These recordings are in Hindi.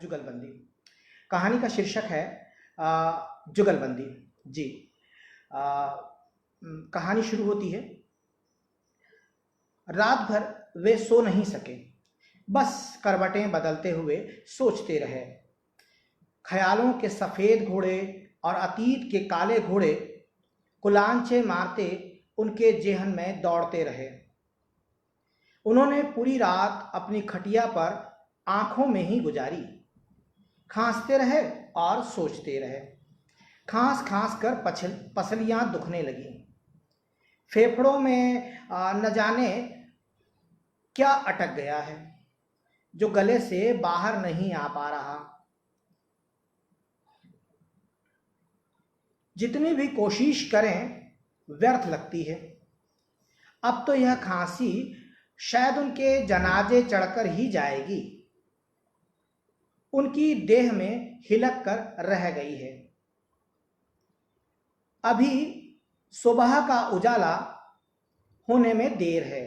जुगलबंदी। कहानी का शीर्षक है जुगलबंदी। जी। कहानी शुरू होती है। रात भर वे सो नहीं सके, बस करवटें बदलते हुए सोचते रहे। ख्यालों के सफेद घोड़े और अतीत के काले घोड़े कुलांचे मारते उनके जेहन में दौड़ते रहे। उन्होंने पूरी रात अपनी खटिया पर आंखों में ही गुजारी। खांसते रहे और सोचते रहे। खांस खांस कर पसलियां दुखने लगी। फेफड़ों में न जाने क्या अटक गया है जो गले से बाहर नहीं आ पा रहा। जितनी भी कोशिश करें व्यर्थ लगती है। अब तो यह खांसी शायद उनके जनाजे चढ़कर ही जाएगी। उनकी देह में हिलक कर रह गई है। अभी सुबह का उजाला होने में देर है।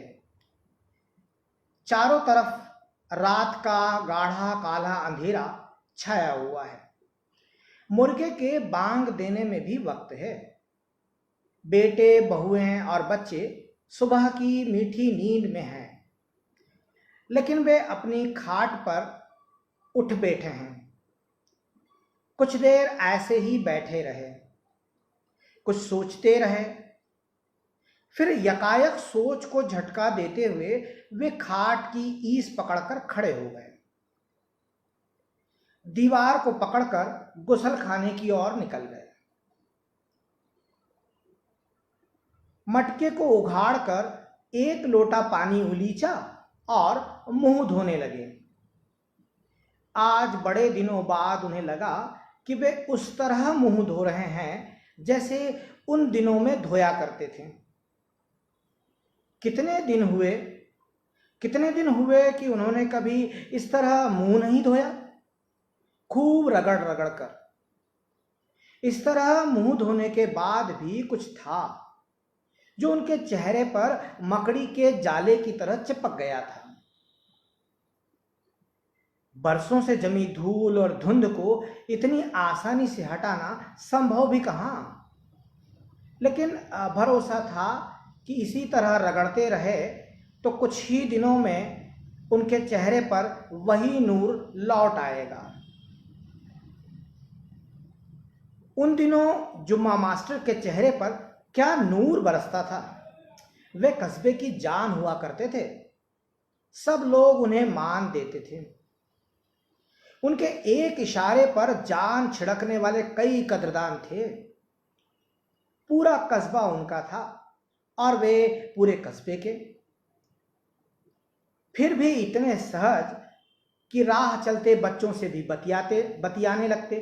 चारों तरफ रात का गाढ़ा काला अंधेरा छाया हुआ है। मुर्गे के बांग देने में भी वक्त है। बेटे, बहुएं और बच्चे सुबह की मीठी नींद में हैं, लेकिन वे अपनी खाट पर उठ बैठे हैं। कुछ देर ऐसे ही बैठे रहे, कुछ सोचते रहे। फिर यकायक सोच को झटका देते हुए वे खाट की ईस पकड़कर खड़े हो गए। दीवार को पकड़कर गुसल खाने की ओर निकल गए। मटके को उघाड़कर एक लोटा पानी उलीचा और मुंह धोने लगे। आज बड़े दिनों बाद उन्हें लगा कि वे उस तरह मुंह धो रहे हैं जैसे उन दिनों में धोया करते थे। कितने दिन हुए कि उन्होंने कभी इस तरह मुंह नहीं धोया। खूब रगड़ रगड़ कर। इस तरह मुंह धोने के बाद भी कुछ था जो उनके चेहरे पर मकड़ी के जाले की तरह चिपक गया था। बरसों से जमी धूल और धुंध को इतनी आसानी से हटाना संभव भी कहां, लेकिन भरोसा था कि इसी तरह रगड़ते रहे तो कुछ ही दिनों में उनके चेहरे पर वही नूर लौट आएगा। उन दिनों जुम्मा मास्टर के चेहरे पर क्या नूर बरसता था। वे कस्बे की जान हुआ करते थे। सब लोग उन्हें मान देते थे। उनके एक इशारे पर जान छिड़कने वाले कई कदरदान थे। पूरा कस्बा उनका था और वे पूरे कस्बे के। फिर भी इतने सहज कि राह चलते बच्चों से भी बतियाने लगते।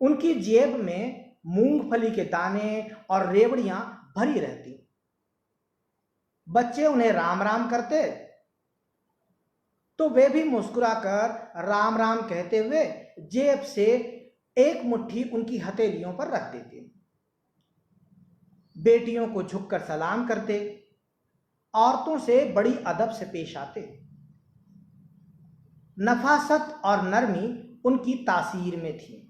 उनकी जेब में मूंगफली के दाने और रेवड़ियां भरी रहती। बच्चे उन्हें राम राम करते तो वे भी मुस्कुराकर राम राम कहते हुए जेब से एक मुट्ठी उनकी हथेलियों पर रख देते। बेटियों को झुककर सलाम करते। औरतों से बड़ी अदब से पेश आते। नफासत और नरमी उनकी तासीर में थी।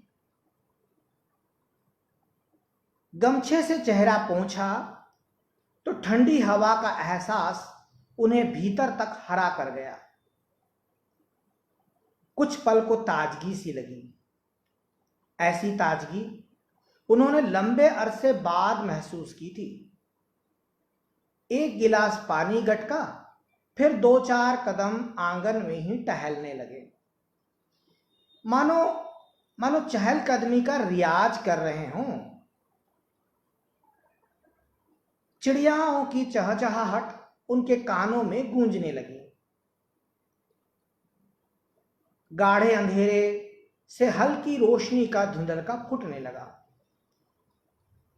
गमछे से चेहरा पोंछा तो ठंडी हवा का एहसास उन्हें भीतर तक हरा कर गया। कुछ पल को ताजगी सी लगी। ऐसी ताजगी उन्होंने लंबे अरसे बाद महसूस की थी। एक गिलास पानी गटका, फिर 2-4 कदम आंगन में ही टहलने लगे। मानो चहलकदमी का रियाज कर रहे हों। चिड़ियाओं की चहचहाहट उनके कानों में गूंजने लगी। गाढ़े अंधेरे से हल्की रोशनी का धुंधलका फूटने लगा।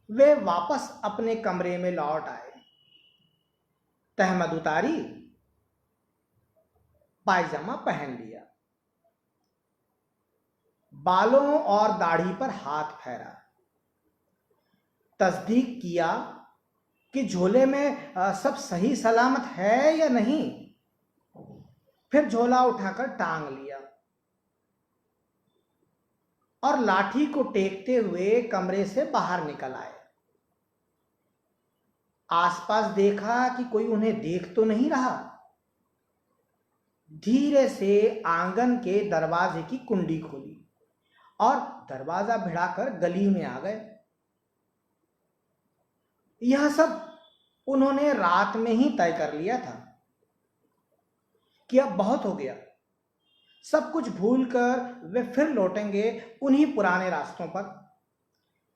वे वापस अपने कमरे में लौट आए। तहमद उतारी, पायजामा पहन लिया, बालों और दाढ़ी पर हाथ फेरा, तस्दीक किया कि झोले में सब सही सलामत है या नहीं। फिर झोला उठाकर टांग लिया और लाठी को टेकते हुए कमरे से बाहर निकल आए। आसपास देखा कि कोई उन्हें देख तो नहीं रहा। धीरे से आंगन के दरवाजे की कुंडी खोली और दरवाजा भिड़ाकर गली में आ गए। यह सब उन्होंने रात में ही तय कर लिया था कि अब बहुत हो गया, सब कुछ भूलकर वे फिर लौटेंगे उन्हीं पुराने रास्तों पर।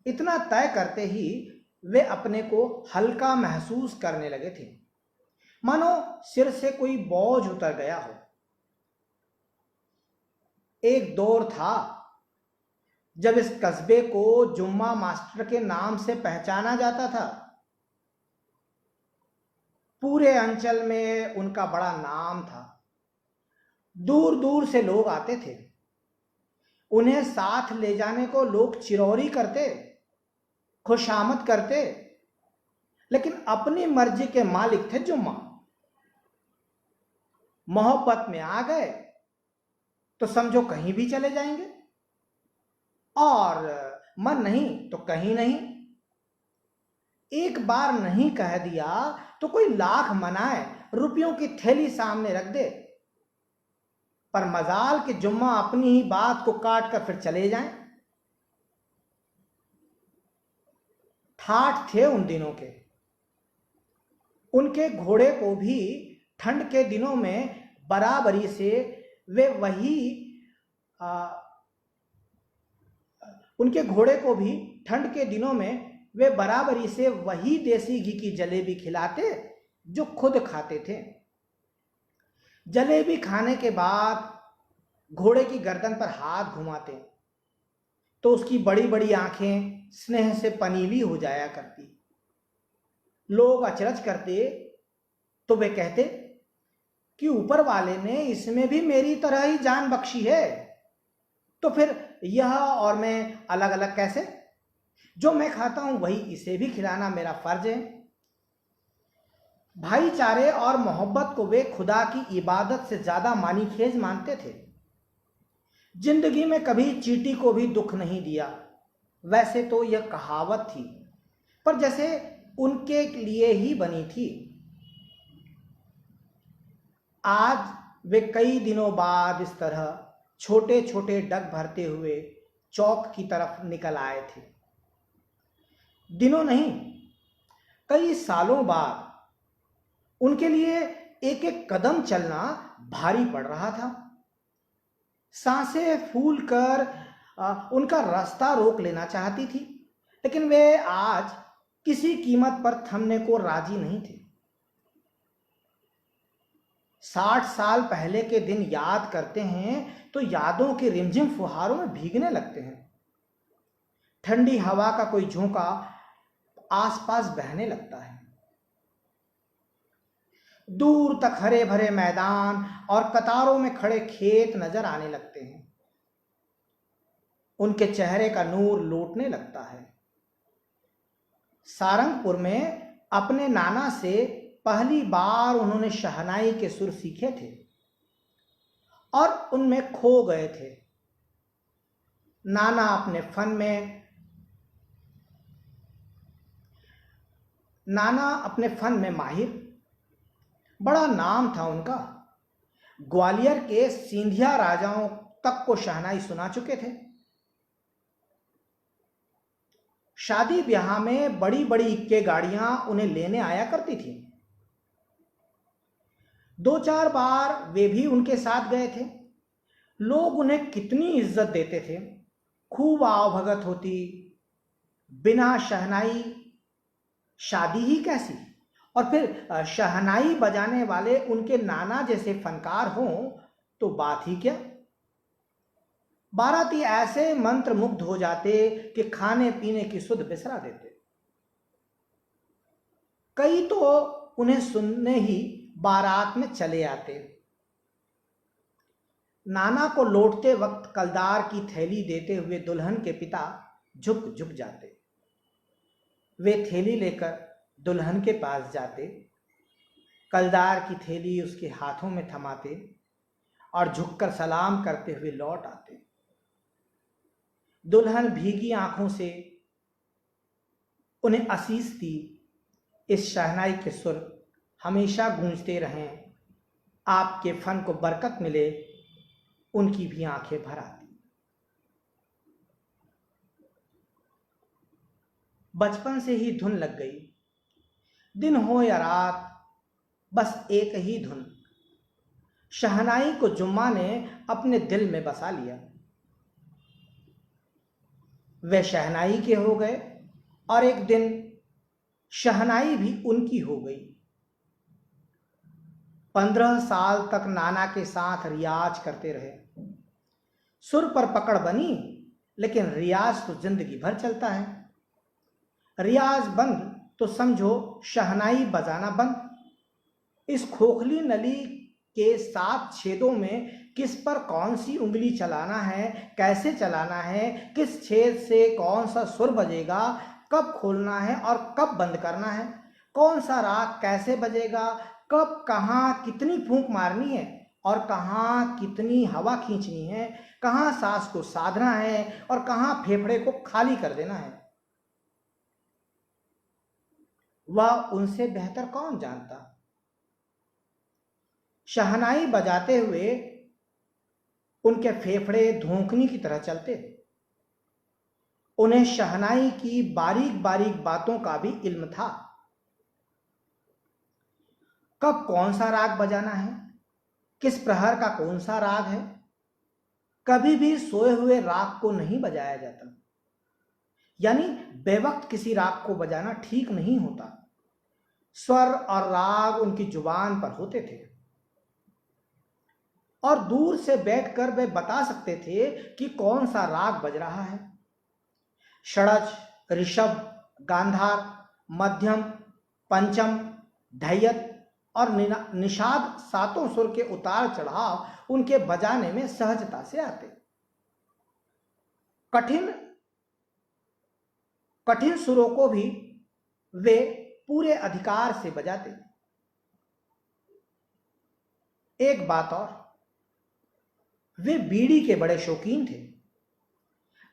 इतना तय करते ही वे अपने को हल्का महसूस करने लगे थे, मानो सिर से कोई बोझ उतर गया हो। एक दौर था जब इस कस्बे को जुम्मा मास्टर के नाम से पहचाना जाता था। पूरे अंचल में उनका बड़ा नाम था। दूर दूर से लोग आते थे। उन्हें साथ ले जाने को लोग चिरौरी करते, खुशामद करते, लेकिन अपनी मर्जी के मालिक थे जुम्मा। मोहब्बत में आ गए तो समझो कहीं भी चले जाएंगे, और मन नहीं तो कहीं नहीं। एक बार नहीं कह दिया तो कोई लाख मनाए रुपयों की थैली सामने रख दे, पर मजाल के जुम्मा अपनी ही बात को काट कर फिर चले जाएं। ठाठ थे उन दिनों के। उनके घोड़े को भी ठंड के दिनों में बराबरी से वे वही उनके घोड़े को भी ठंड के दिनों में वे बराबरी से वही देसी घी की जलेबी खिलाते जो खुद खाते थे। जलेबी खाने के बाद घोड़े की गर्दन पर हाथ घुमाते तो उसकी बड़ी बड़ी आंखें स्नेह से पनीली हो जाया करती। लोग अचरज करते तो वे कहते कि ऊपर वाले ने इसमें भी मेरी तरह ही जान बख्शी है, तो फिर यह और मैं अलग अलग कैसे? जो मैं खाता हूं वही इसे भी खिलाना मेरा फर्ज है। भाईचारे और मोहब्बत को वे खुदा की इबादत से ज्यादा मानीखेज मानते थे। जिंदगी में कभी चींटी को भी दुख नहीं दिया। वैसे तो यह कहावत थी, पर जैसे उनके लिए ही बनी थी। आज वे कई दिनों बाद इस तरह छोटे छोटे डग भरते हुए चौक की तरफ निकल आए थे। दिनों नहीं, कई सालों बाद उनके लिए एक एक कदम चलना भारी पड़ रहा था। सांसें फूल कर उनका रास्ता रोक लेना चाहती थी, लेकिन वे आज किसी कीमत पर थमने को राजी नहीं थे। 60 साल पहले के दिन याद करते हैं तो यादों के रिमझिम फुहारों में भीगने लगते हैं। ठंडी हवा का कोई झोंका आसपास बहने लगता है। दूर तक हरे भरे मैदान और कतारों में खड़े खेत नजर आने लगते हैं। उनके चेहरे का नूर लौटने लगता है। सारंगपुर में अपने नाना से पहली बार उन्होंने शहनाई के सुर सीखे थे और उनमें खो गए थे। नाना अपने फन में माहिर, बड़ा नाम था उनका। ग्वालियर के सिंधिया राजाओं तक को शहनाई सुना चुके थे। शादी ब्याह में बड़ी बड़ी इक्के गाड़ियां उन्हें लेने आया करती थी। 2-4 बार वे भी उनके साथ गए थे। लोग उन्हें कितनी इज्जत देते थे। खूब आवभगत होती। बिना शहनाई शादी ही कैसी, और फिर शहनाई बजाने वाले उनके नाना जैसे फनकार हों तो बात ही क्या। बाराती ऐसे मंत्र मुग्ध हो जाते कि खाने पीने की सुध बिसरा देते। कई तो उन्हें सुनने ही बारात में चले आते। नाना को लौटते वक्त कलदार की थैली देते हुए दुल्हन के पिता झुक झुक जाते। वे थैली लेकर दुल्हन के पास जाते, कलदार की थैली उसके हाथों में थमाते और झुककर सलाम करते हुए लौट आते। दुल्हन भीगी आंखों से उन्हें आशीष दी, इस शहनाई के सुर हमेशा गूंजते रहें, आपके फन को बरकत मिले। उनकी भी आंखें भर आती। बचपन से ही धुन लग गई, दिन हो या रात बस एक ही धुन। शहनाई को जुम्मा ने अपने दिल में बसा लिया। वे शहनाई के हो गए और एक दिन शहनाई भी उनकी हो गई। 15 साल तक नाना के साथ रियाज करते रहे। सुर पर पकड़ बनी, लेकिन रियाज तो जिंदगी भर चलता है। रियाज बंद तो समझो शहनाई बजाना बंद। इस खोखली नली के 7 छेदों में किस पर कौन सी उंगली चलाना है, कैसे चलाना है, किस छेद से कौन सा सुर बजेगा, कब खोलना है और कब बंद करना है, कौन सा राग कैसे बजेगा, कब कहाँ कितनी फूंक मारनी है और कहाँ कितनी हवा खींचनी है, कहाँ सांस को साधना है और कहाँ फेफड़े को खाली कर देना है, वह उनसे बेहतर कौन जानता। शहनाई बजाते हुए उनके फेफड़े धोंकनी की तरह चलते। उन्हें शहनाई की बारीक बारीक बातों का भी इल्म था। कब कौन सा राग बजाना है, किस प्रहर का कौन सा राग है। कभी भी सोए हुए राग को नहीं बजाया जाता, यानी बेवक्त किसी राग को बजाना ठीक नहीं होता। स्वर और राग उनकी जुबान पर होते थे और दूर से बैठकर वे बता सकते थे कि कौन सा राग बज रहा है। षडज, ऋषभ, गांधार, मध्यम, पंचम, धैयत और निषाद 7 सुर के उतार चढ़ाव उनके बजाने में सहजता से आते। कठिन कठिन सुरों को भी वे पूरे अधिकार से बजाते। एक बात और, वे बीड़ी के बड़े शौकीन थे।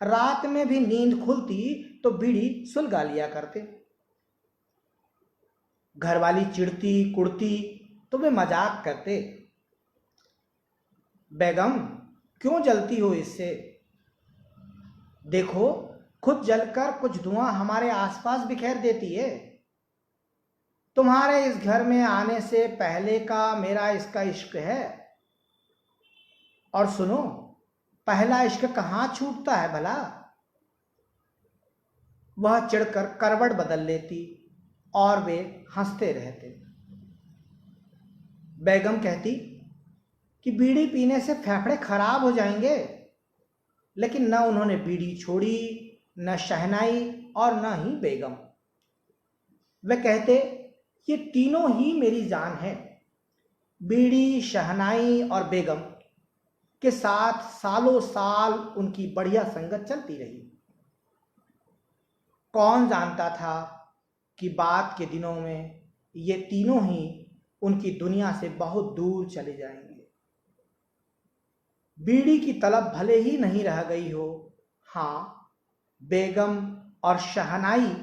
रात में भी नींद खुलती तो बीड़ी सुलगा लिया करते। घरवाली चिढ़ती कुड़ती तो वे मजाक करते, बेगम क्यों जलती हो इससे, देखो खुद जलकर कुछ धुआं हमारे आसपास बिखेर देती है। तुम्हारे इस घर में आने से पहले का मेरा इसका इश्क है, और सुनो पहला इश्क कहां छूटता है भला। वह चिढ़कर करवट बदल लेती और वे हंसते रहते। बेगम कहती कि बीड़ी पीने से फेफड़े खराब हो जाएंगे, लेकिन न उन्होंने बीड़ी छोड़ी, न शहनाई और न ही बेगम। वे कहते ये तीनों ही मेरी जान है। बीड़ी, शहनाई और बेगम के साथ सालों साल उनकी बढ़िया संगत चलती रही। कौन जानता था कि बाद के दिनों में ये तीनों ही उनकी दुनिया से बहुत दूर चले जाएंगे। बीड़ी की तलब भले ही नहीं रह गई हो, हाँ बेगम और शहनाई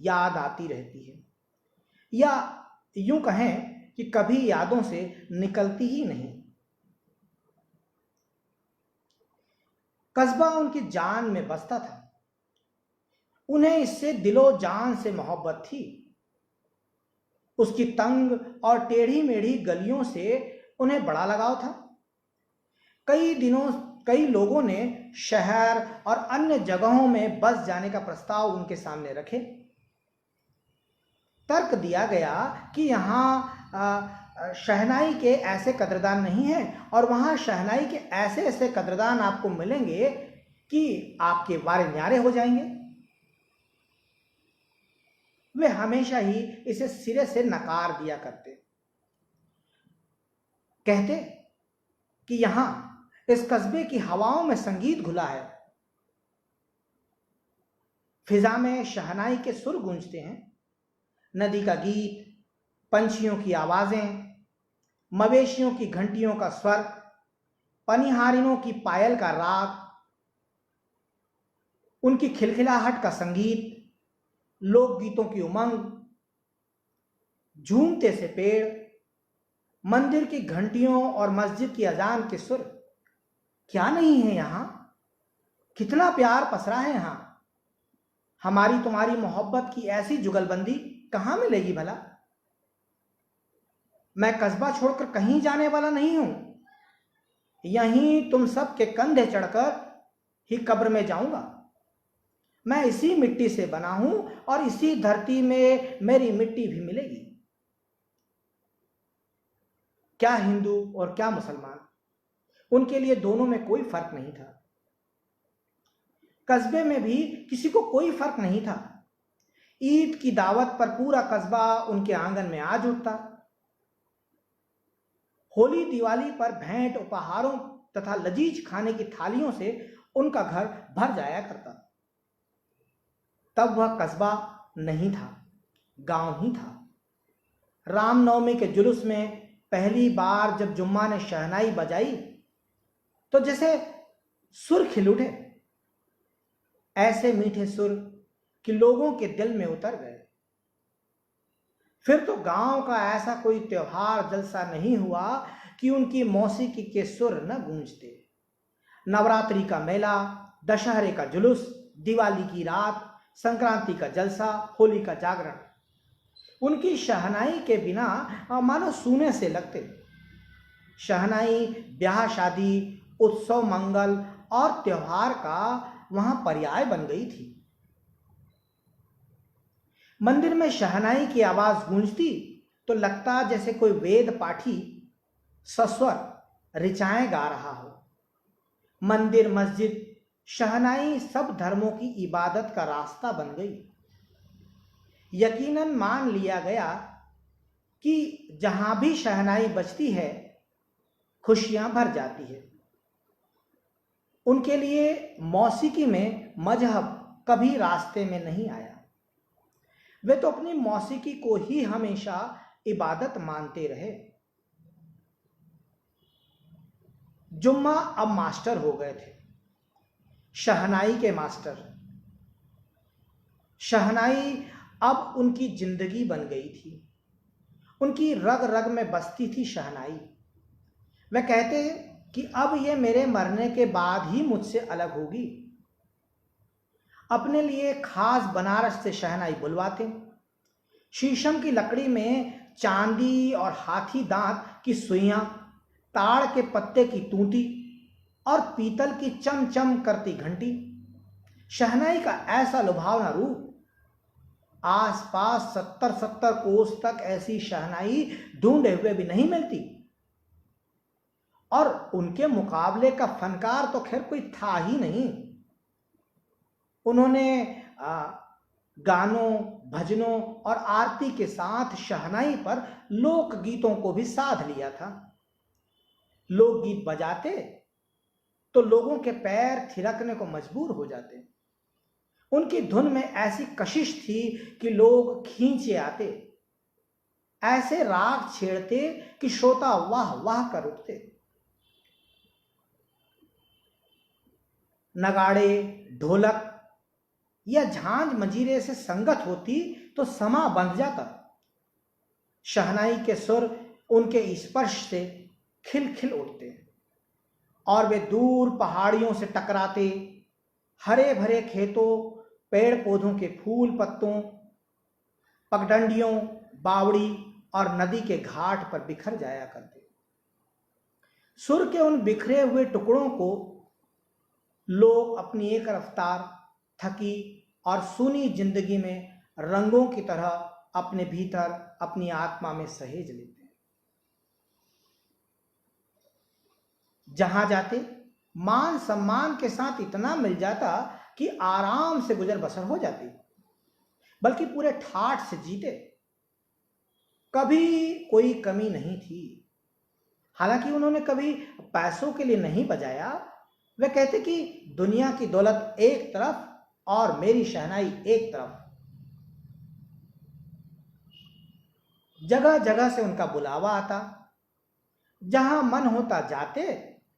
याद आती रहती है, या यूं कहें कि कभी यादों से निकलती ही नहीं। कस्बा उनकी जान में बसता था। उन्हें इससे दिलो जान से मोहब्बत थी। उसकी तंग और टेढ़ी मेढ़ी गलियों से उन्हें बड़ा लगाव था। कई लोगों ने शहर और अन्य जगहों में बस जाने का प्रस्ताव उनके सामने रखे। तर्क दिया गया कि यहाँ शहनाई के ऐसे कदरदान नहीं हैं और वहाँ शहनाई के ऐसे ऐसे कदरदान आपको मिलेंगे कि आपके वारे न्यारे हो जाएंगे। वे हमेशा ही इसे सिरे से नकार दिया करते, कहते कि यहाँ इस कस्बे की हवाओं में संगीत घुला है। फिजा में शहनाई के सुर गूंजते हैं, नदी का गीत, पंछियों की आवाजें, मवेशियों की घंटियों का स्वर, पनिहारिनों की पायल का राग, उनकी खिलखिलाहट का संगीत, लोकगीतों की उमंग, झूमते से पेड़, मंदिर की घंटियों और मस्जिद की अजान के सुर, क्या नहीं है यहां? कितना प्यार पसरा है यहां। हमारी तुम्हारी मोहब्बत की ऐसी जुगलबंदी कहां मिलेगी भला? मैं कस्बा छोड़कर कहीं जाने वाला नहीं हूं, यहीं तुम सब के कंधे चढ़कर ही कब्र में जाऊंगा। मैं इसी मिट्टी से बना हूं और इसी धरती में मेरी मिट्टी भी मिलेगी। क्या हिंदू और क्या मुसलमान, उनके लिए दोनों में कोई फर्क नहीं था। कस्बे में भी किसी को कोई फर्क नहीं था। ईद की दावत पर पूरा कस्बा उनके आंगन में आ जुटता। होली दिवाली पर भेंट उपहारों तथा लजीज खाने की थालियों से उनका घर भर जाया करता। तब वह कस्बा नहीं था, गांव ही था। रामनवमी के जुलूस में पहली बार जब जुम्मा ने शहनाई बजाई तो जैसे सुर खिल उठे, ऐसे मीठे सुर कि लोगों के दिल में उतर गए। फिर तो गांव का ऐसा कोई त्योहार जलसा नहीं हुआ कि उनकी मौसीकी के सुर न गूंजते। नवरात्रि का मेला, दशहरे का जुलूस, दिवाली की रात, संक्रांति का जलसा, होली का जागरण, उनकी शहनाई के बिना मानो सूने से लगते। शहनाई ब्याह शादी, उत्सव मंगल और त्योहार का वहां पर्याय बन गई थी। मंदिर में शहनाई की आवाज गूंजती तो लगता जैसे कोई वेद पाठी सस्वर ऋचाएं गा रहा हो। मंदिर, मस्जिद, शहनाई सब धर्मों की इबादत का रास्ता बन गई। यकीनन मान लिया गया कि जहां भी शहनाई बजती है, खुशियां भर जाती है। उनके लिए मौसीकी में मजहब कभी रास्ते में नहीं आया। वे तो अपनी मौसीकी को ही हमेशा इबादत मानते रहे। जुम्मा अब मास्टर हो गए थे, शहनाई के मास्टर। शहनाई अब उनकी जिंदगी बन गई थी। उनकी रग रग में बसती थी शहनाई। वे कहते कि अब ये मेरे मरने के बाद ही मुझसे अलग होगी। अपने लिए खास बनारस से शहनाई बुलवाते। शीशम की लकड़ी में चांदी और हाथी दांत की सुइयां, ताड़ के पत्ते की तूती और पीतल की चमचम करती घंटी। शहनाई का ऐसा लुभावना रूप, आसपास 70-70 कोस तक ऐसी शहनाई ढूंढे हुए भी नहीं मिलती। और उनके मुकाबले का फनकार तो खैर कोई था ही नहीं। उन्होंने गानों, भजनों और आरती के साथ शहनाई पर लोकगीतों को भी साध लिया था। लोकगीत बजाते तो लोगों के पैर थिरकने को मजबूर हो जाते। उनकी धुन में ऐसी कशिश थी कि लोग खींचे आते। ऐसे राग छेड़ते कि श्रोता वाह वाह कर उठते। नगाड़े, ढोलक या झांझ मंजीरे से संगत होती तो समा बंध जाता। शहनाई के सुर उनके स्पर्श से खिल खिल उठते और वे दूर पहाड़ियों से टकराते, हरे भरे खेतों, पेड़ पौधों के फूल पत्तों, पगडंडियों, बावड़ी और नदी के घाट पर बिखर जाया करते। सुर के उन बिखरे हुए टुकड़ों को लोग अपनी एक रफ्तार, थकी और सूनी जिंदगी में रंगों की तरह अपने भीतर, अपनी आत्मा में सहेज लेते हैं। जहां जाते मान सम्मान के साथ इतना मिल जाता कि आराम से गुजर बसर हो जाती, बल्कि पूरे ठाठ से जीते। कभी कोई कमी नहीं थी। हालांकि उन्होंने कभी पैसों के लिए नहीं बजाया। वे कहते कि दुनिया की दौलत एक तरफ और मेरी शहनाई एक तरफ। जगह जगह से उनका बुलावा आता। जहां मन होता जाते,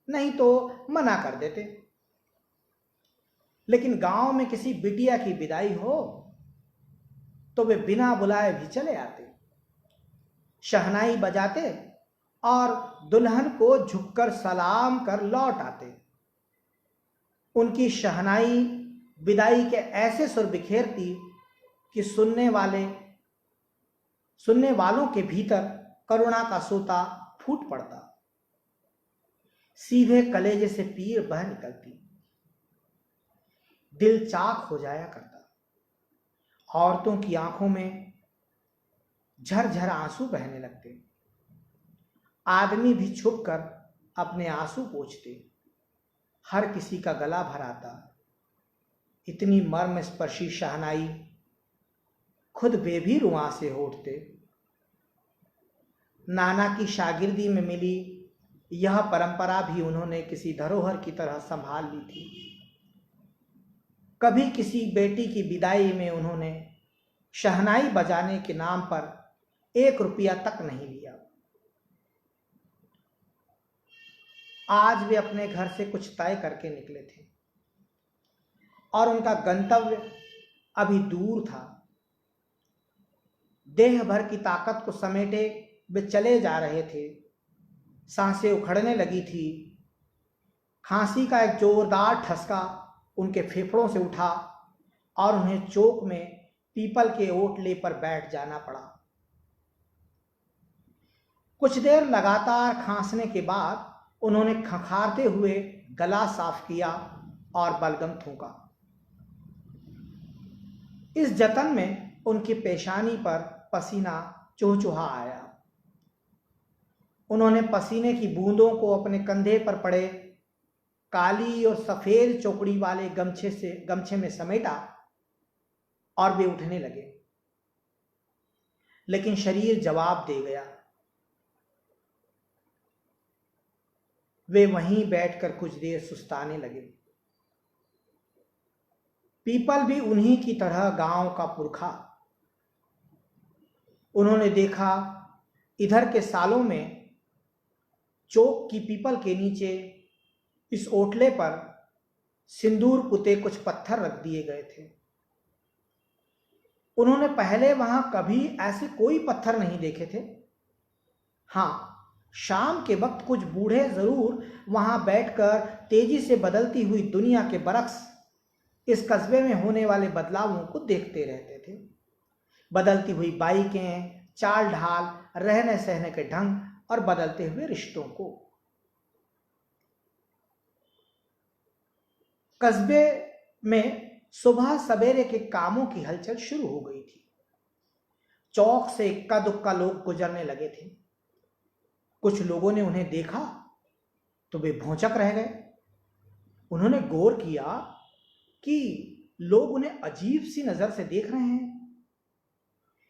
नहीं तो मना कर देते। लेकिन गांव में किसी बिटिया की विदाई हो तो वे बिना बुलाए भी चले आते, शहनाई बजाते और दुल्हन को झुककर सलाम कर लौट आते। उनकी शहनाई विदाई के ऐसे सुर बिखेरती कि सुनने वालों के भीतर करुणा का सोता फूट पड़ता, सीधे कलेजे से पीर बह निकलती, दिल चाक हो जाया करता। औरतों की आंखों में झरझर आंसू बहने लगते। आदमी भी छुपकर अपने आंसू पोंछते। हर किसी का गला भर आता। इतनी मर्म स्पर्शी शहनाई खुद वे भी रुआं से होठते। नाना की शागिर्दी में मिली यह परंपरा भी उन्होंने किसी धरोहर की तरह संभाल ली थी। कभी किसी बेटी की विदाई में उन्होंने शहनाई बजाने के नाम पर 1 रुपया तक नहीं लिया। आज वे अपने घर से कुछ तय करके निकले थे और उनका गंतव्य अभी दूर था। देह भर की ताकत को समेटे वे चले जा रहे थे। सांसें उखड़ने लगी थी। खांसी का एक जोरदार ठसका उनके फेफड़ों से उठा और उन्हें चौक में पीपल के ओटले पर बैठ जाना पड़ा। कुछ देर लगातार खांसने के बाद उन्होंने खंखारते हुए गला साफ किया और बलगम थूका। इस जतन में उनकी पेशानी पर पसीना चुहचुहा आया। उन्होंने पसीने की बूंदों को अपने कंधे पर पड़े काली और सफेद चौकड़ी वाले गमछे में समेटा और वे उठने लगे, लेकिन शरीर जवाब दे गया। वे वहीं बैठकर कुछ देर सुस्ताने लगे। पीपल भी उन्हीं की तरह गांव का पुरखा। उन्होंने देखा इधर के सालों में चौक की पीपल के नीचे इस ओटले पर सिंदूर पुते कुछ पत्थर रख दिए गए थे। उन्होंने पहले वहां कभी ऐसे कोई पत्थर नहीं देखे थे। हां, शाम के वक्त कुछ बूढ़े जरूर वहां बैठकर तेजी से बदलती हुई दुनिया के बरक्स इस कस्बे में होने वाले बदलावों को देखते रहते थे। बदलती हुई बाइकें, चाल ढाल, रहने सहने के ढंग और बदलते हुए रिश्तों को। कस्बे में सुबह सवेरे के कामों की हलचल शुरू हो गई थी। चौक से इक्का दुक्का लोग गुजरने लगे थे। कुछ लोगों ने उन्हें देखा तो वे भौंचक रह गए। उन्होंने गौर किया कि लोग उन्हें अजीब सी नजर से देख रहे हैं।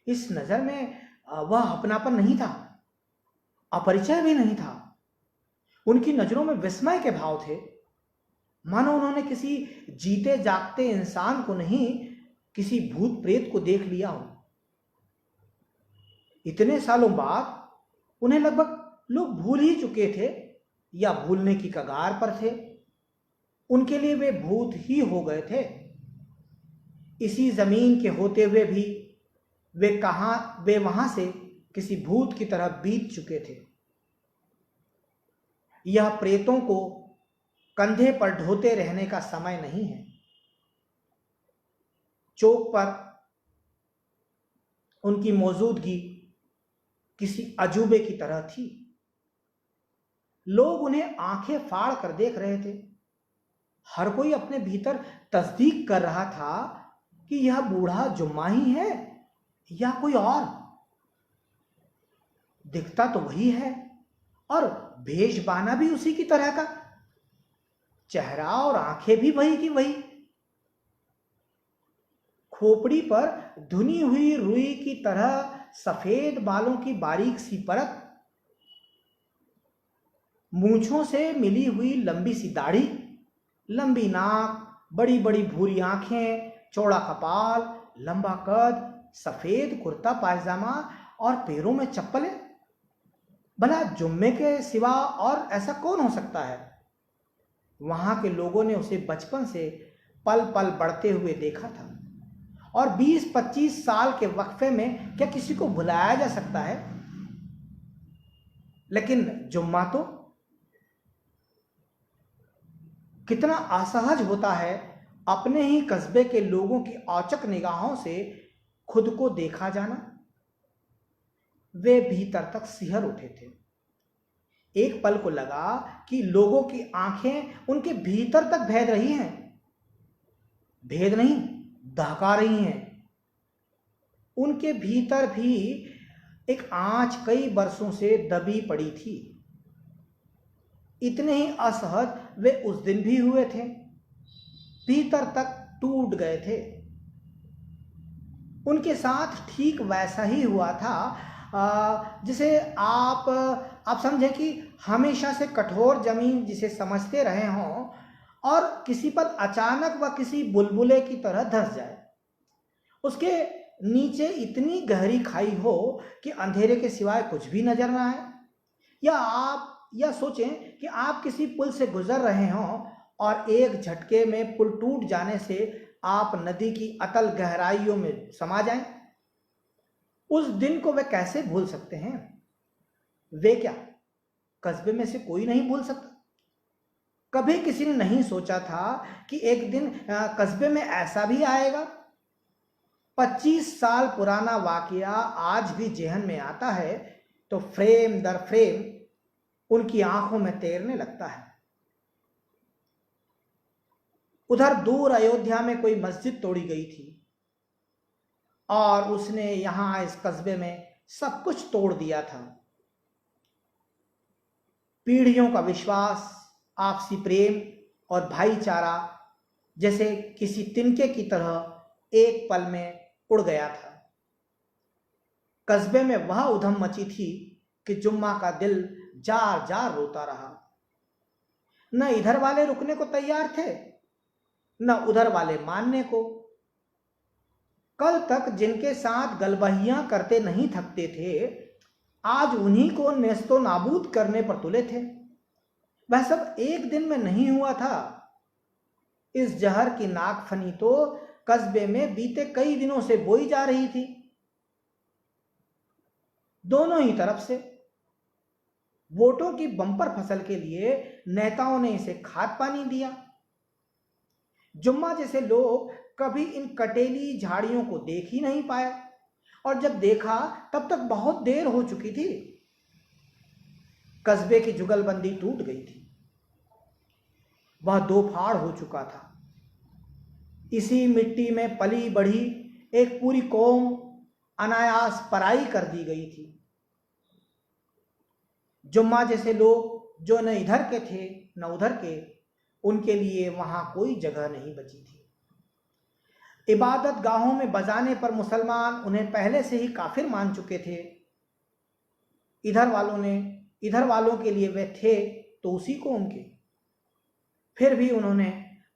इस नजर में वह अपनापन नहीं था, अपरिचय भी नहीं था। उनकी नजरों में विस्मय के भाव थे, मानो उन्होंने किसी जीते जागते इंसान को नहीं, किसी भूत प्रेत को देख लिया हो। इतने सालों बाद उन्हें लगभग लोग भूल ही चुके थे या भूलने की कगार पर थे। उनके लिए वे भूत ही हो गए थे। इसी जमीन के होते हुए भी वे वहां से किसी भूत की तरह बीत चुके थे। यह प्रेतों को कंधे पर ढोते रहने का समय नहीं है। चौक पर उनकी मौजूदगी किसी अजूबे की तरह थी। लोग उन्हें आंखें फाड़ कर देख रहे थे। हर कोई अपने भीतर तस्दीक कर रहा था कि यह बूढ़ा जुम्मा ही है या कोई और। दिखता तो वही है और भेषबाना भी उसी की तरह का, चेहरा और आंखें भी वही की वही। खोपड़ी पर धुनी हुई रुई की तरह सफेद बालों की बारीक सी परत, मूंछों से मिली हुई लंबी सी दाढ़ी, लंबी नाक, बड़ी बड़ी भूरी आंखें, चौड़ा कपाल, लंबा कद, सफेद कुर्ता पायजामा और पैरों में चप्पलें। भला जुम्मे के सिवा और ऐसा कौन हो सकता है? वहां के लोगों ने उसे बचपन से पल पल बढ़ते हुए देखा था, और 20-25 साल के वक्फे में क्या किसी को भुलाया जा सकता है? लेकिन जुम्मा तो कितना असहज होता है अपने ही कस्बे के लोगों की औचक निगाहों से खुद को देखा जाना। वे भीतर तक सिहर उठे थे। एक पल को लगा कि लोगों की आंखें उनके भीतर तक भेद रही हैं, भेद नहीं, दहका रही हैं। उनके भीतर भी एक आंच कई बरसों से दबी पड़ी थी। इतने ही असहज वे उस दिन भी हुए थे, भीतर तक टूट गए थे। उनके साथ ठीक वैसा ही हुआ था जिसे आप समझें कि हमेशा से कठोर जमीन जिसे समझते रहे हों और किसी पर अचानक व किसी बुलबुले की तरह धंस जाए। उसके नीचे इतनी गहरी खाई हो कि अंधेरे के सिवाय कुछ भी नजर ना आए। या आप यह सोचें कि आप किसी पुल से गुजर रहे हों और एक झटके में पुल टूट जाने से आप नदी की अतल गहराइयों में समा जाएं। उस दिन को वे कैसे भूल सकते हैं? वे क्या कस्बे में से कोई नहीं भूल सकता? कभी किसी ने नहीं सोचा था कि एक दिन कस्बे में ऐसा भी आएगा। 25 साल पुराना वाकया आज भी जेहन में आता है तो फ्रेम दर फ्रेम उनकी आंखों में तैरने लगता है। उधर दूर अयोध्या में कोई मस्जिद तोड़ी गई थी और उसने यहां इस कस्बे में सब कुछ तोड़ दिया था। पीढ़ियों का विश्वास, आपसी प्रेम और भाईचारा जैसे किसी तिनके की तरह एक पल में उड़ गया था। कस्बे में वह उधम मची थी कि जुम्मा का दिल जार जार रोता रहा। न इधर वाले रुकने को तैयार थे, न उधर वाले मानने को। कल तक जिनके साथ गलबहियां करते नहीं थकते थे, आज उन्हीं को नेस्तो नाबूद करने पर तुले थे। वह सब एक दिन में नहीं हुआ था। इस जहर की नागफनी तो कस्बे में बीते कई दिनों से बोई जा रही थी, दोनों ही तरफ से। वोटों की बंपर फसल के लिए नेताओं ने इसे खाद पानी दिया। जुम्मा जैसे लोग कभी इन कटेली झाड़ियों को देख ही नहीं पाए, और जब देखा तब तक बहुत देर हो चुकी थी। कस्बे की जुगलबंदी टूट गई थी, वह दो फाड़ हो चुका था। इसी मिट्टी में पली बढ़ी एक पूरी कौम अनायास पराई कर दी गई थी। जुम्मा जैसे लोग जो न इधर के थे न उधर के, उनके लिए वहां कोई जगह नहीं बची थी। इबादत गाहों में बजाने पर मुसलमान उन्हें पहले से ही काफिर मान चुके थे। इधर वालों के लिए वे थे तो उसी कौम के। फिर भी उन्होंने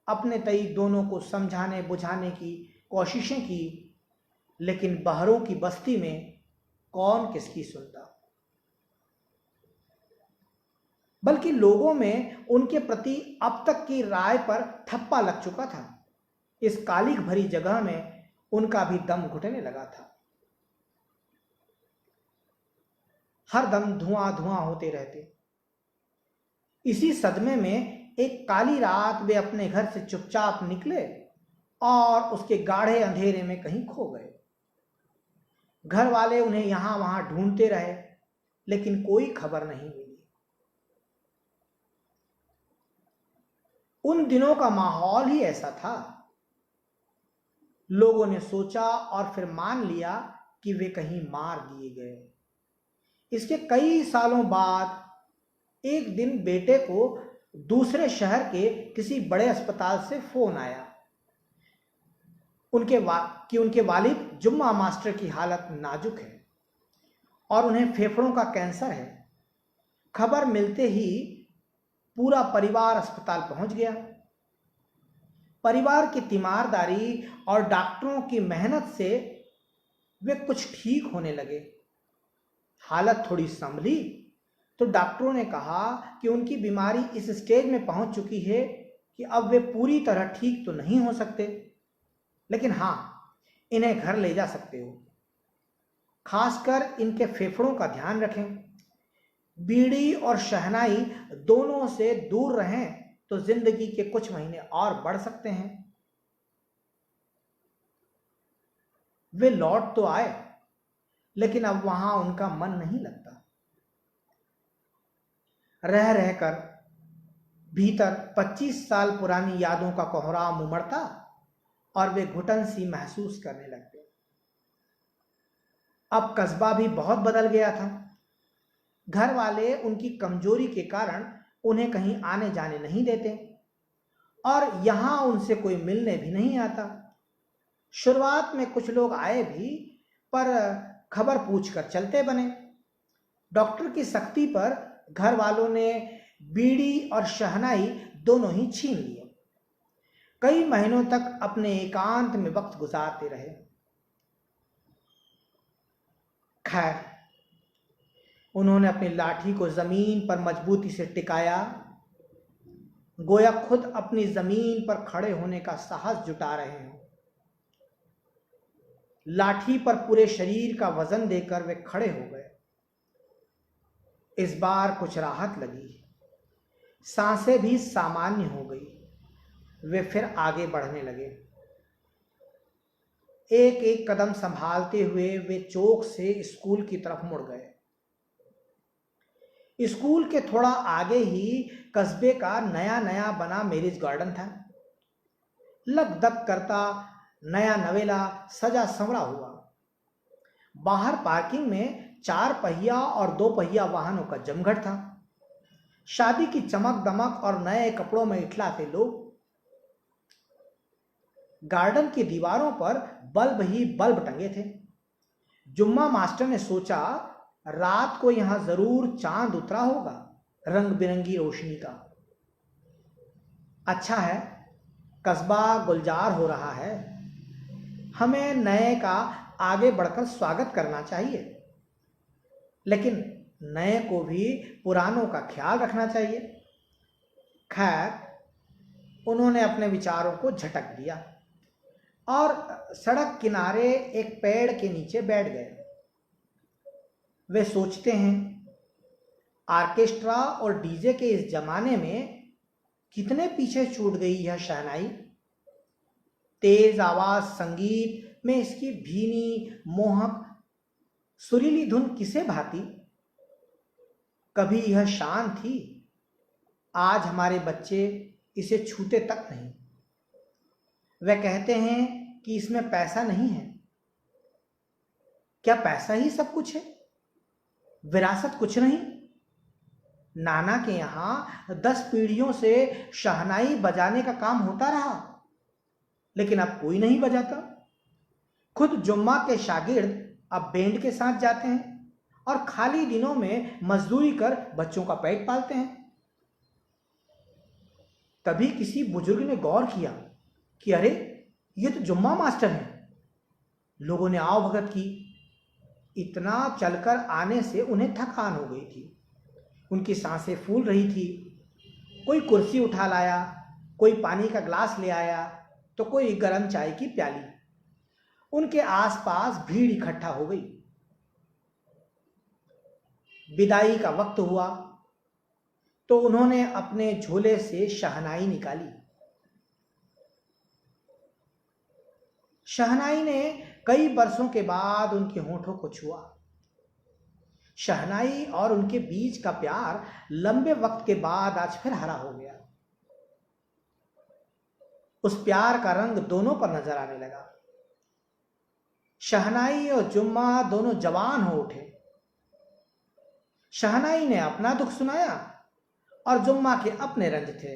अपने तई दोनों को समझाने बुझाने की कोशिशें की, लेकिन बहरों की बस्ती में कौन किसकी सुनता। बल्कि लोगों में उनके प्रति अब तक की राय पर ठप्पा लग चुका था। इस कालिख भरी जगह में उनका भी दम घुटने लगा था। हर दम धुआं धुआं होते रहते। इसी सदमे में एक काली रात वे अपने घर से चुपचाप निकले और उसके गाढ़े अंधेरे में कहीं खो गए। घर वाले उन्हें यहां वहां ढूंढते रहे, लेकिन कोई खबर नहीं मिली। उन दिनों का माहौल ही ऐसा था। लोगों ने सोचा और फिर मान लिया कि वे कहीं मार दिए गए। इसके कई सालों बाद एक दिन बेटे को दूसरे शहर के किसी बड़े अस्पताल से फोन आया कि उनके वालिद जुम्मा मास्टर की हालत नाजुक है और उन्हें फेफड़ों का कैंसर है। खबर मिलते ही पूरा परिवार अस्पताल पहुंच गया। परिवार की तीमारदारी और डॉक्टरों की मेहनत से वे कुछ ठीक होने लगे। हालत थोड़ी संभली तो डॉक्टरों ने कहा कि उनकी बीमारी इस स्टेज में पहुंच चुकी है कि अब वे पूरी तरह ठीक तो नहीं हो सकते, लेकिन हाँ, इन्हें घर ले जा सकते हो। खासकर इनके फेफड़ों का ध्यान रखें। बीड़ी और शहनाई दोनों से दूर रहें तो जिंदगी के कुछ महीने और बढ़ सकते हैं। वे लौट तो आए, लेकिन अब वहां उनका मन नहीं लगता। रह रहकर भीतर 25 साल पुरानी यादों का कोहराम उमड़ता और वे घुटन सी महसूस करने लगते। अब कस्बा भी बहुत बदल गया था। घर वाले उनकी कमजोरी के कारण उन्हें कहीं आने जाने नहीं देते और यहां उनसे कोई मिलने भी नहीं आता। शुरुआत में कुछ लोग आए भी, पर खबर पूछकर चलते बने। डॉक्टर की सख्ती पर घर वालों ने बीड़ी और शहनाई दोनों ही छीन लिए। कई महीनों तक अपने एकांत में वक्त गुजारते रहे। खैर, उन्होंने अपनी लाठी को जमीन पर मजबूती से टिकाया, गोया खुद अपनी जमीन पर खड़े होने का साहस जुटा रहे हों। लाठी पर पूरे शरीर का वजन देकर वे खड़े हो गए। इस बार कुछ राहत लगी, सांसें भी सामान्य हो गई। वे फिर आगे बढ़ने लगे। एक एक कदम संभालते हुए वे चौक से स्कूल की तरफ मुड़ गए। स्कूल के थोड़ा आगे ही कस्बे का नया नया बना मैरिज गार्डन था। लकदक करता नया नवेला सजा संवरा हुआ। बाहर पार्किंग में 4 पहिया और 2 पहिया वाहनों का जमघट था। शादी की चमक दमक और नए कपड़ों में इठलाते लोग। गार्डन की दीवारों पर बल्ब ही बल्ब टंगे थे। जुम्मा मास्टर ने सोचा, रात को यहां जरूर चांद उतरा होगा, रंग बिरंगी रोशनी का। अच्छा है, कस्बा गुलजार हो रहा है। हमें नए का आगे बढ़कर स्वागत करना चाहिए, लेकिन नए को भी पुरानों का ख्याल रखना चाहिए। खैर, उन्होंने अपने विचारों को झटक दिया और सड़क किनारे एक पेड़ के नीचे बैठ गए। वे सोचते हैं, ऑर्केस्ट्रा और डीजे के इस जमाने में कितने पीछे छूट गई यह शहनाई। तेज आवाज संगीत में इसकी भीनी मोहक सुरीली धुन किसे भाती। कभी यह शान थी, आज हमारे बच्चे इसे छूते तक नहीं। वे कहते हैं कि इसमें पैसा नहीं है। क्या पैसा ही सब कुछ है? विरासत कुछ नहीं। नाना के यहां 10 पीढ़ियों से शहनाई बजाने का काम होता रहा, लेकिन अब कोई नहीं बजाता। खुद जुम्मा के शागिर्द अब बैंड के साथ जाते हैं और खाली दिनों में मजदूरी कर बच्चों का पेट पालते हैं। तभी किसी बुजुर्ग ने गौर किया कि अरे, ये तो जुम्मा मास्टर हैं। लोगों ने आओ भगत की। इतना चलकर आने से उन्हें थकान हो गई थी। उनकी सांसें फूल रही थी। कोई कुर्सी उठा लाया, कोई पानी का ग्लास ले आया, तो कोई गर्म चाय की प्याली। उनके आसपास भीड़ इकट्ठा हो गई। विदाई का वक्त हुआ तो उन्होंने अपने झोले से शहनाई निकाली। शहनाई ने कई बरसों के बाद उनके होठों को छुआ। शहनाई और उनके बीच का प्यार लंबे वक्त के बाद आज फिर हरा हो गया। उस प्यार का रंग दोनों पर नजर आने लगा। शहनाई और जुम्मा दोनों जवान हो उठे। शहनाई ने अपना दुख सुनाया और जुम्मा के अपने रंज थे।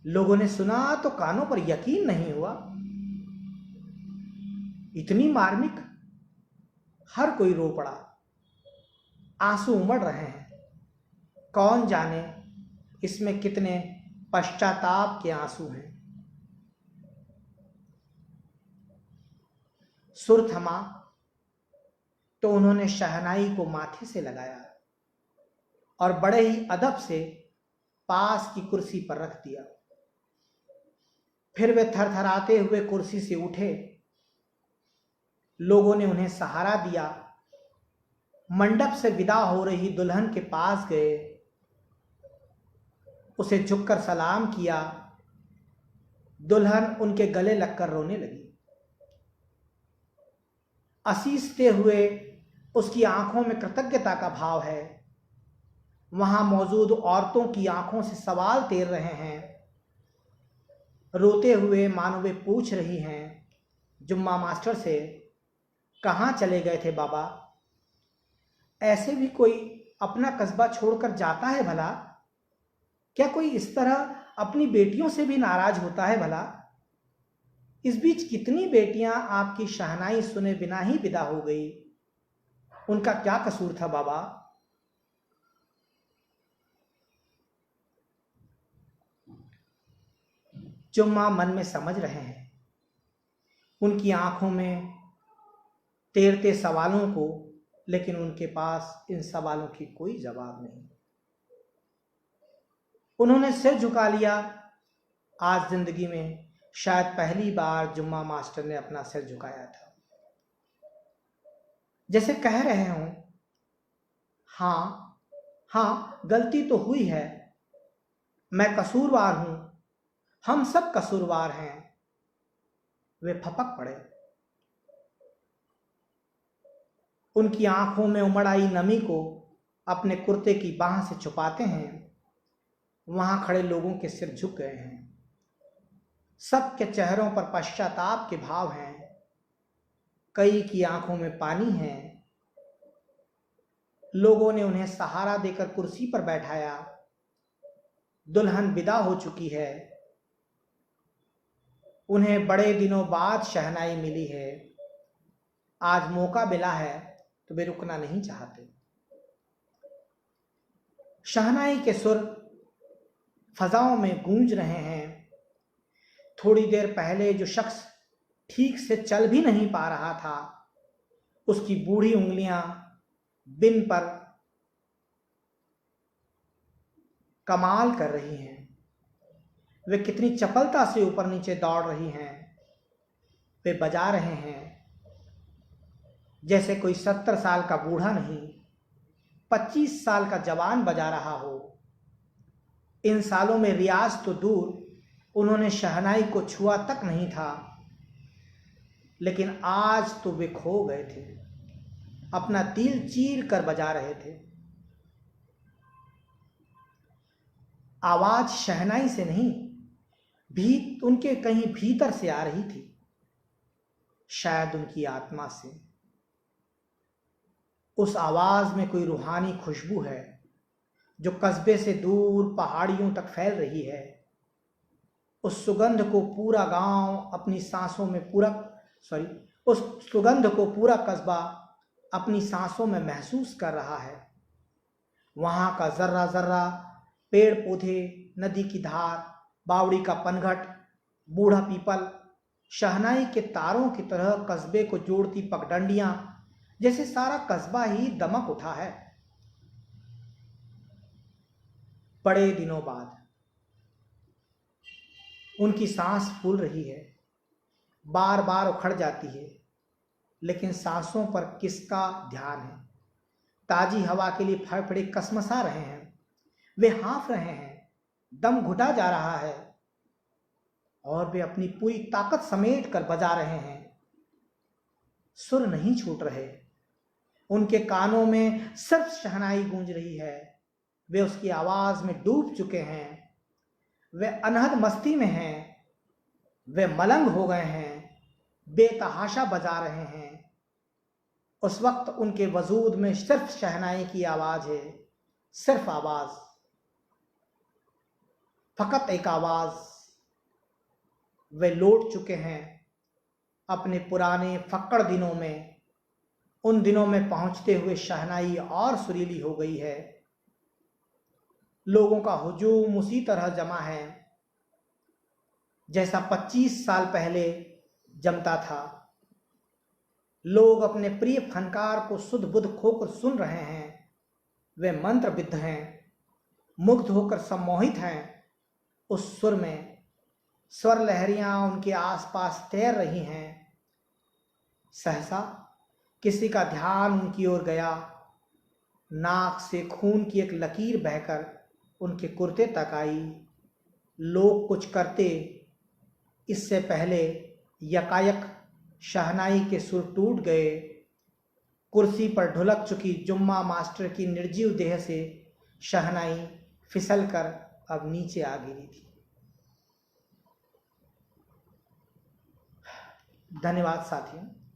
लोगों ने सुना तो कानों पर यकीन नहीं हुआ। इतनी मार्मिक। हर कोई रो पड़ा। आंसू उमड़ रहे हैं। कौन जाने इसमें कितने पश्चाताप के आंसू हैं। सुर थमा। तो उन्होंने शहनाई को माथे से लगाया और बड़े ही अदब से पास की कुर्सी पर रख दिया। फिर वे थरथराते हुए कुर्सी से उठे। लोगों ने उन्हें सहारा दिया। मंडप से विदा हो रही दुल्हन के पास गए, उसे झुककर सलाम किया। दुल्हन उनके गले लगकर रोने लगी। असीसते हुए उसकी आंखों में कृतज्ञता का भाव है। वहां मौजूद औरतों की आंखों से सवाल तैर रहे हैं। रोते हुए मानो वे पूछ रही हैं जुम्मा मास्टर से, कहाँ चले गए थे बाबा? ऐसे भी कोई अपना कस्बा छोड़कर जाता है भला? क्या कोई इस तरह अपनी बेटियों से भी नाराज होता है भला? इस बीच कितनी बेटियां आपकी शहनाई सुने बिना ही विदा हो गई। उनका क्या कसूर था बाबा? जुम्मा मन में समझ रहे हैं। उनकी आंखों में तैरते सवालों को, लेकिन उनके पास इन सवालों की कोई जवाब नहीं। उन्होंने सिर झुका लिया। आज जिंदगी में शायद पहली बार जुम्मा मास्टर ने अपना सिर झुकाया था, जैसे कह रहे हों, हाँ हाँ, गलती तो हुई है, मैं कसूरवार हूं, हम सब कसूरवार हैं। वे फपक पड़े। उनकी आंखों में उमड़ आई नमी को अपने कुर्ते की बाह से छुपाते हैं। वहां खड़े लोगों के सिर झुक गए हैं। सबके चेहरों पर पश्चाताप के भाव हैं। कई की आंखों में पानी है। लोगों ने उन्हें सहारा देकर कुर्सी पर बैठाया। दुल्हन विदा हो चुकी है। उन्हें बड़े दिनों बाद शहनाई मिली है। आज मौका मिला है तो वे रुकना नहीं चाहते। शहनाई के सुर फजाओं में गूंज रहे हैं। थोड़ी देर पहले जो शख्स ठीक से चल भी नहीं पा रहा था, उसकी बूढ़ी उंगलियां बिन पर कमाल कर रही हैं। वे कितनी चपलता से ऊपर नीचे दौड़ रही हैं। वे बजा रहे हैं जैसे कोई 70 साल का बूढ़ा नहीं, 25 साल का जवान बजा रहा हो। इन सालों में रियाज तो दूर, उन्होंने शहनाई को छुआ तक नहीं था, लेकिन आज तो वे खो गए थे। अपना दिल चीर कर बजा रहे थे। आवाज शहनाई से नहीं, उनके कहीं भीतर से आ रही थी, शायद उनकी आत्मा से। उस आवाज में कोई रूहानी खुशबू है जो कस्बे से दूर पहाड़ियों तक फैल रही है। उस सुगंध को पूरा गांव अपनी सांसों में उस सुगंध को पूरा कस्बा अपनी सांसों में महसूस कर रहा है। वहां का जर्रा जर्रा, पेड़ पौधे, नदी की धार, बावड़ी का पनघट, बूढ़ा पीपल, शहनाई के तारों की तरह कस्बे को जोड़ती पगडंडियां, जैसे सारा कस्बा ही दमक उठा है। बड़े दिनों बाद उनकी सांस फूल रही है, बार बार उखड़ जाती है, लेकिन सांसों पर किसका ध्यान है। ताजी हवा के लिए फेफड़े कसमसा रहे हैं। वे हाँफ रहे हैं, दम घुटा जा रहा है, और वे अपनी पूरी ताकत समेट कर बजा रहे हैं। सुर नहीं छूट रहे। उनके कानों में सिर्फ शहनाई गूंज रही है। वे उसकी आवाज में डूब चुके हैं। वे अनहद मस्ती में हैं। वे मलंग हो गए हैं, बेतहाशा बजा रहे हैं। उस वक्त उनके वजूद में सिर्फ शहनाई की आवाज है, सिर्फ आवाज, फकत एक आवाज। वे लौट चुके हैं अपने पुराने फक्कड़ दिनों में। उन दिनों में पहुंचते हुए शहनाई और सुरीली हो गई है। लोगों का हुजूम उसी तरह जमा है जैसा 25 साल पहले जमता था। लोग अपने प्रिय फनकार को सुध बुध खोकर सुन रहे हैं। वे मंत्रबिद्ध हैं, मुग्ध होकर सम्मोहित हैं। उस सुर में स्वर लहरियां उनके आसपास तैर रही हैं। सहसा किसी का ध्यान उनकी ओर गया। नाक से खून की एक लकीर बहकर उनके कुर्ते तक आई। लोग कुछ करते इससे पहले यकायक शहनाई के सुर टूट गए। कुर्सी पर ढुलक चुकी जुम्मा मास्टर की निर्जीव देह से शहनाई फिसलकर अब नीचे आ गिरी थी। धन्यवाद साथियों।